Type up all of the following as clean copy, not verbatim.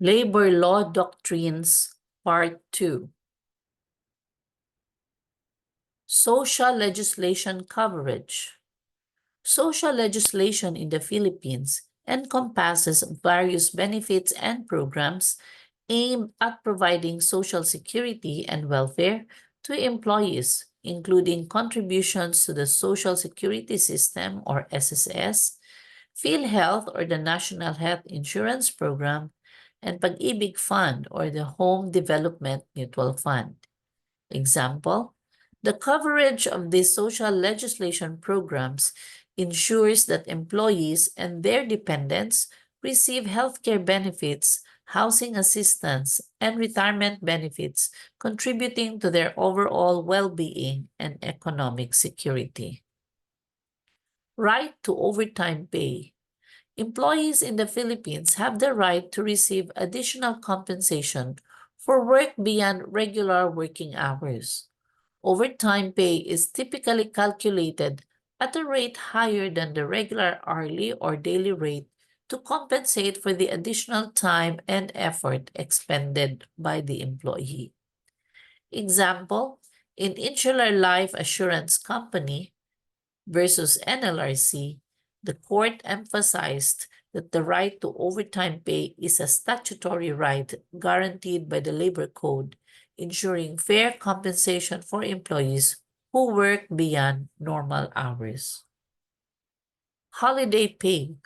Labor Law Doctrines, Part 2. Social legislation coverage. Social legislation in the Philippines encompasses various benefits and programs aimed at providing social security and welfare to employees, including contributions to the Social Security System or SSS, PhilHealth or the National Health Insurance Program, and Pag-ibig Fund or the Home Development Mutual Fund. Example, the coverage of these social legislation programs ensures that employees and their dependents receive healthcare benefits, housing assistance, and retirement benefits, contributing to their overall well-being and economic security. Right to overtime pay. Employees in the Philippines have the right to receive additional compensation for work beyond regular working hours. Overtime pay is typically calculated at a rate higher than the regular hourly or daily rate to compensate for the additional time and effort expended by the employee. Example, in Insular Life Assurance Company versus NLRC, the court emphasized that the right to overtime pay is a statutory right guaranteed by the Labor Code, ensuring fair compensation for employees who work beyond normal hours. Holiday pay.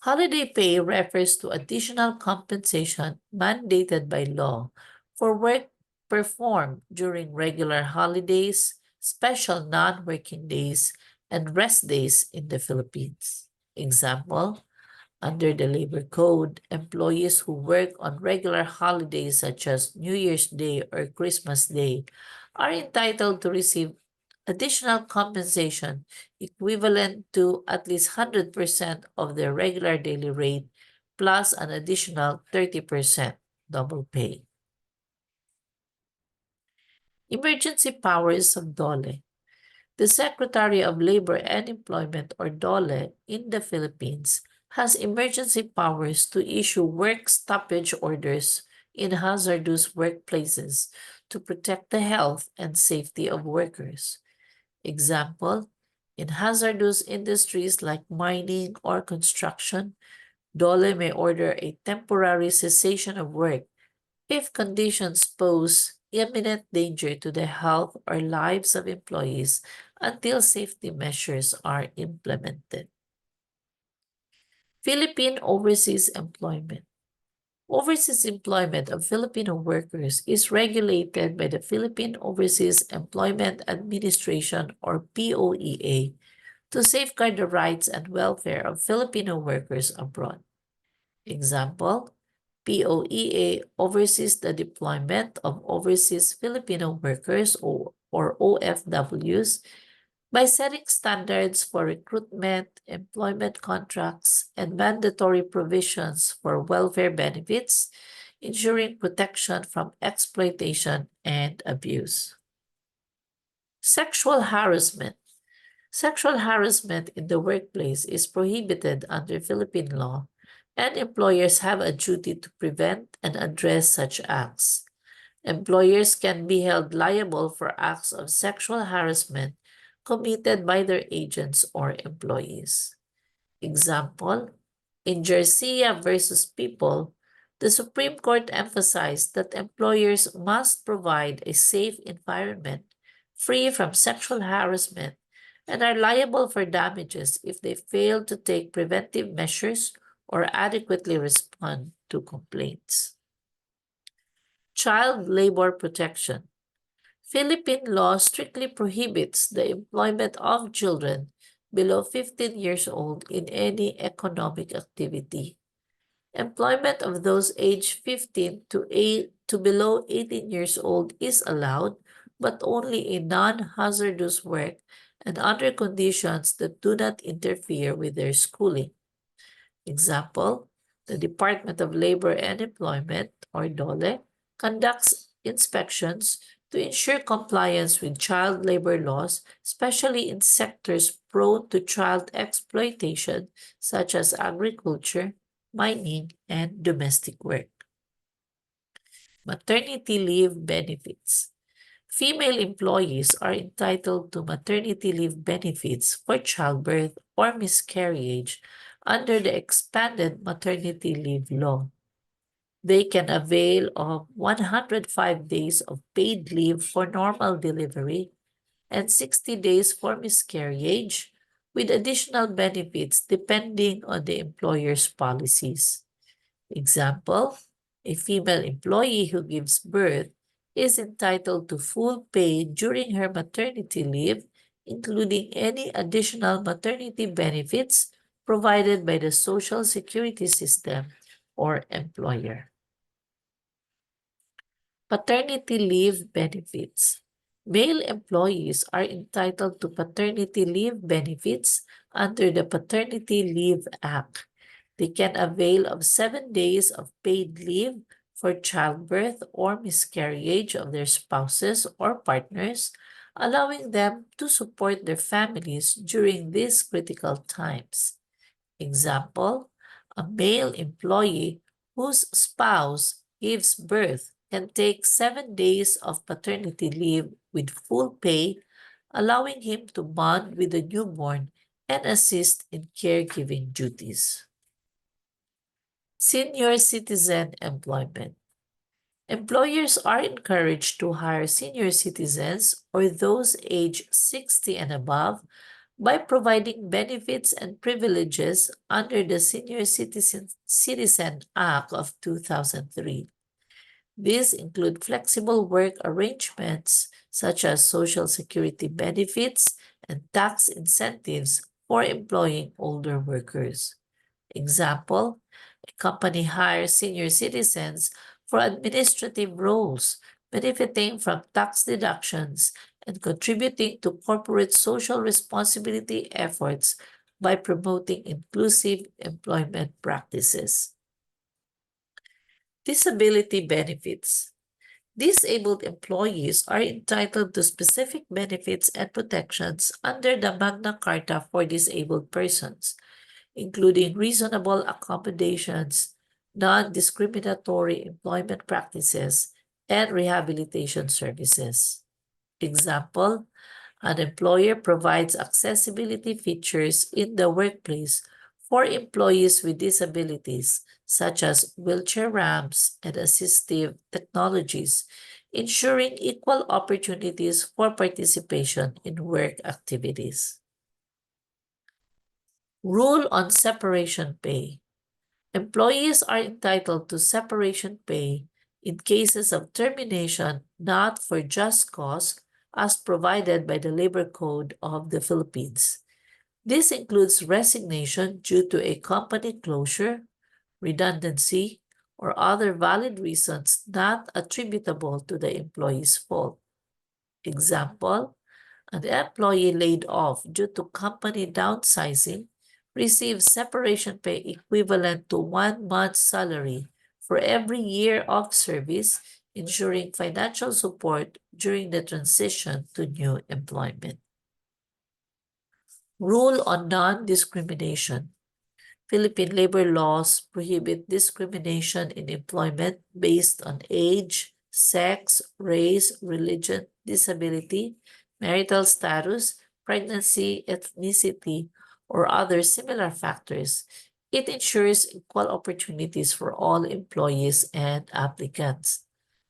Holiday pay refers to additional compensation mandated by law for work performed during regular holidays, special non-working days, and rest days in the Philippines. Example, under the Labor Code, employees who work on regular holidays such as New Year's Day or Christmas Day are entitled to receive additional compensation equivalent to at least 100% of their regular daily rate plus an additional 30% double pay. Emergency powers of DOLE. The Secretary of Labor and Employment or DOLE in the Philippines has emergency powers to issue work stoppage orders in hazardous workplaces to protect the health and safety of workers. Example, in hazardous industries like mining or construction, DOLE may order a temporary cessation of work if conditions pose imminent danger to the health or lives of employees until safety measures are implemented. Philippine overseas employment. Overseas employment of Filipino workers is regulated by the Philippine Overseas Employment Administration or POEA to safeguard the rights and welfare of Filipino workers abroad. Example, POEA oversees the deployment of overseas Filipino workers or OFWs by setting standards for recruitment, employment contracts, and mandatory provisions for welfare benefits, ensuring protection from exploitation and abuse. Sexual harassment. Sexual harassment in the workplace is prohibited under Philippine law, and employers have a duty to prevent and address such acts. Employers can be held liable for acts of sexual harassment committed by their agents or employees. Example, in Garcia versus People, the Supreme Court emphasized that employers must provide a safe environment free from sexual harassment and are liable for damages if they fail to take preventive measures or adequately respond to complaints. Child labor protection. Philippine law strictly prohibits the employment of children below 15 years old in any economic activity. Employment of those aged 15 to below 18 years old is allowed, but only in non-hazardous work and under conditions that do not interfere with their schooling. Example, the Department of Labor and Employment, or DOLE, conducts inspections to ensure compliance with child labor laws, especially in sectors prone to child exploitation, such as agriculture, mining, and domestic work. Maternity leave benefits. Female employees are entitled to maternity leave benefits for childbirth or miscarriage under the expanded maternity leave law. They can avail of 105 days of paid leave for normal delivery and 60 days for miscarriage, with additional benefits depending on the employer's policies. Example, a female employee who gives birth is entitled to full pay during her maternity leave, including any additional maternity benefits provided by the Social Security system or employer. Paternity leave benefits. Male employees are entitled to paternity leave benefits under the Paternity Leave Act. They can avail of 7 days of paid leave for childbirth or miscarriage of their spouses or partners, allowing them to support their families during these critical times. Example, a male employee whose spouse gives birth can take 7 days of paternity leave with full pay, allowing him to bond with the newborn and assist in caregiving duties. Senior citizen employment. Employers are encouraged to hire senior citizens or those aged 60 and above by providing benefits and privileges under the Senior Citizen Act of 2003. These include flexible work arrangements such as Social Security benefits and tax incentives for employing older workers. Example, a company hires senior citizens for administrative roles, benefiting from tax deductions and contributing to corporate social responsibility efforts by promoting inclusive employment practices. Disability benefits. Disabled employees are entitled to specific benefits and protections under the Magna Carta for disabled persons, including reasonable accommodations, non-discriminatory employment practices, and rehabilitation services. Example, an employer provides accessibility features in the workplace for employees with disabilities, such as wheelchair ramps and assistive technologies, ensuring equal opportunities for participation in work activities. Rule on separation pay. Employees are entitled to separation pay in cases of termination not for just cause as provided by the Labor Code of the Philippines. This includes resignation due to a company closure, redundancy, or other valid reasons not attributable to the employee's fault. Example, an employee laid off due to company downsizing receives separation pay equivalent to 1 month's salary for every year of service, ensuring financial support during the transition to new employment. Rule on non-discrimination. Philippine labor laws prohibit discrimination in employment based on age, sex, race, religion, disability, marital status, pregnancy, ethnicity, or other similar factors. It ensures equal opportunities for all employees and applicants.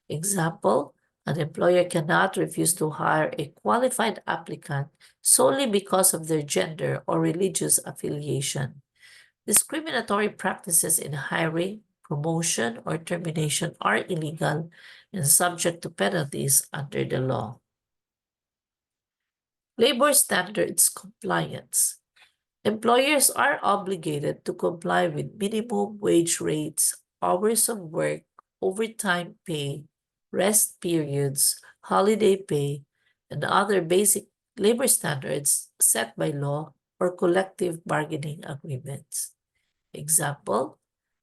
Example, an employer cannot refuse to hire a qualified applicant solely because of their gender or religious affiliation. Discriminatory practices in hiring, promotion, or termination are illegal and subject to penalties under the law. Labor standards compliance. Employers are obligated to comply with minimum wage rates, hours of work, overtime pay, rest periods, holiday pay, and other basic labor standards set by law or collective bargaining agreements. Example,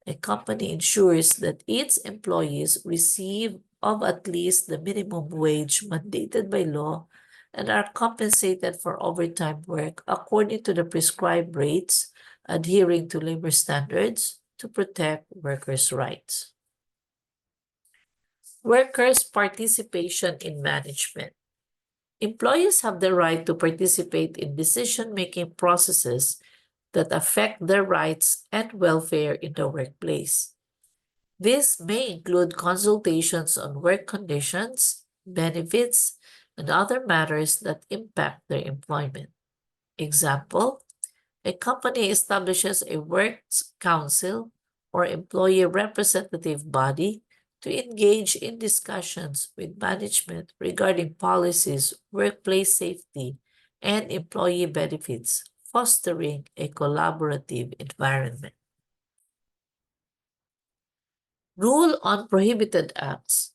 a company ensures that its employees receive of at least the minimum wage mandated by law and are compensated for overtime work according to the prescribed rates, adhering to labor standards to protect workers' rights. Workers' participation in management. Employees have the right to participate in decision-making processes that affect their rights and welfare in the workplace. This may include consultations on work conditions, benefits, and other matters that impact their employment. Example, a company establishes a works council or employee representative body to engage in discussions with management regarding policies, workplace safety, and employee benefits, fostering a collaborative environment. Rule on prohibited acts.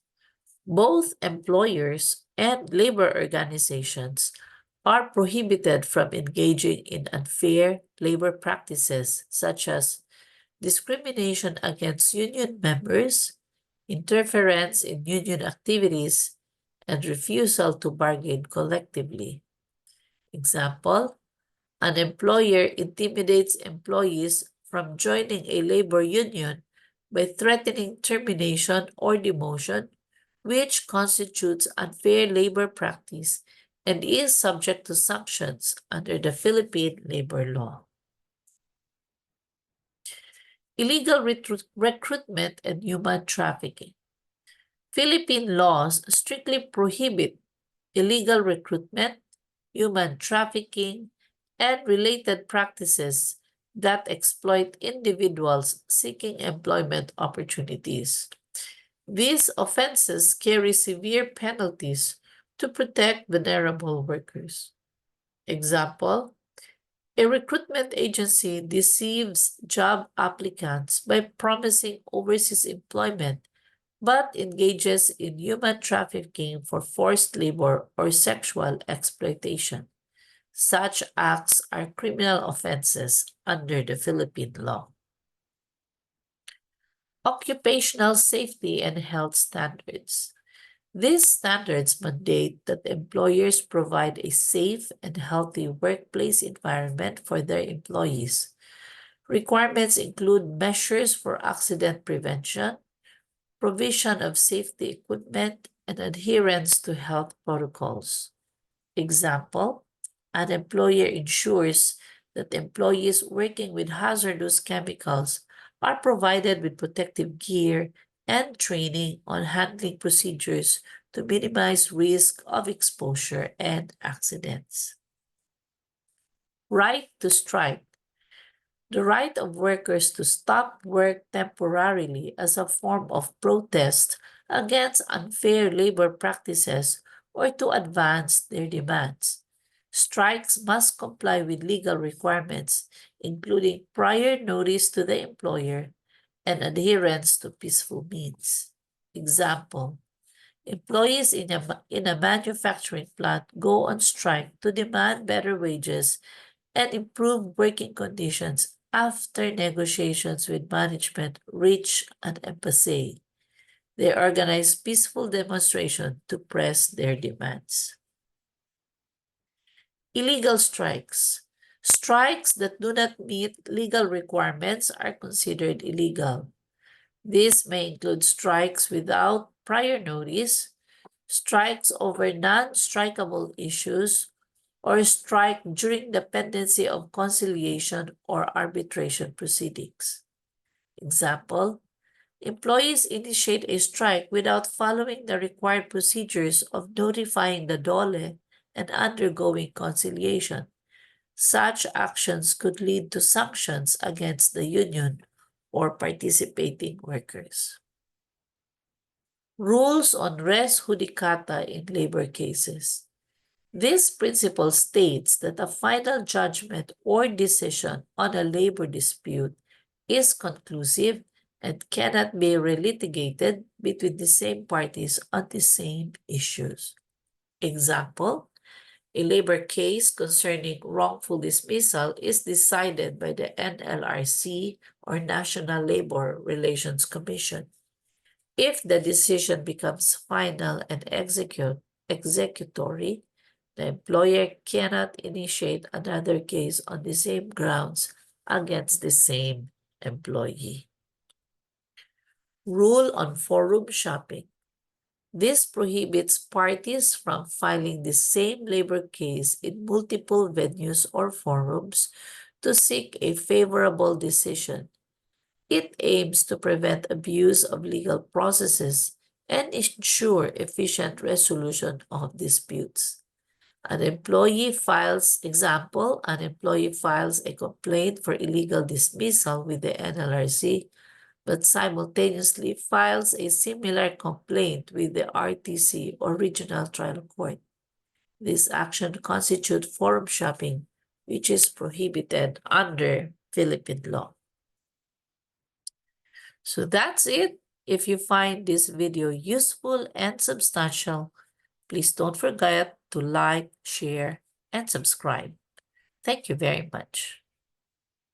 Both employers and labor organizations are prohibited from engaging in unfair labor practices such as discrimination against union members, interference in union activities, and refusal to bargain collectively. Example, an employer intimidates employees from joining a labor union by threatening termination or demotion, which constitutes unfair labor practice and is subject to sanctions under the Philippine labor law. Illegal recruitment and human trafficking. Philippine laws strictly prohibit illegal recruitment, human trafficking, and related practices that exploit individuals seeking employment opportunities. These offenses carry severe penalties to protect vulnerable workers. Example, a recruitment agency deceives job applicants by promising overseas employment but engages in human trafficking for forced labor or sexual exploitation. Such acts are criminal offenses under the Philippine law. Occupational safety and health standards. These standards mandate that employers provide a safe and healthy workplace environment for their employees. Requirements include measures for accident prevention, provision of safety equipment, and adherence to health protocols. Example, an employer ensures that employees working with hazardous chemicals are provided with protective gear and training on handling procedures to minimize risk of exposure and accidents. Right to strike. The right of workers to stop work temporarily as a form of protest against unfair labor practices or to advance their demands. Strikes must comply with legal requirements, including prior notice to the employer and adherence to peaceful means. Example, employees in a manufacturing plant go on strike to demand better wages and improve working conditions after negotiations with management reach an impasse. They organize peaceful demonstration to press their demands. Illegal strikes. Strikes that do not meet legal requirements are considered illegal. This may include strikes without prior notice, strikes over non-strikable issues, or strike during the pendency of conciliation or arbitration proceedings. Example, employees initiate a strike without following the required procedures of notifying the DOLE and undergoing conciliation. Such actions could lead to sanctions against the union or participating workers. Rules on res judicata in labor cases. This principle states that a final judgment or decision on a labor dispute is conclusive and cannot be relitigated between the same parties on the same issues. Example, a labor case concerning wrongful dismissal is decided by the NLRC or National Labor Relations Commission. If the decision becomes final and executory, the employer cannot initiate another case on the same grounds against the same employee. Rule on forum shopping. This prohibits parties from filing the same labor case in multiple venues or forums to seek a favorable decision. It aims to prevent abuse of legal processes and ensure efficient resolution of disputes. An employee files a complaint for illegal dismissal with the NLRC, but simultaneously files a similar complaint with the RTC or Regional Trial Court. This action constitutes forum shopping, which is prohibited under Philippine law. So that's it. If you find this video useful and substantial, please don't forget to like, share, and subscribe. Thank you very much.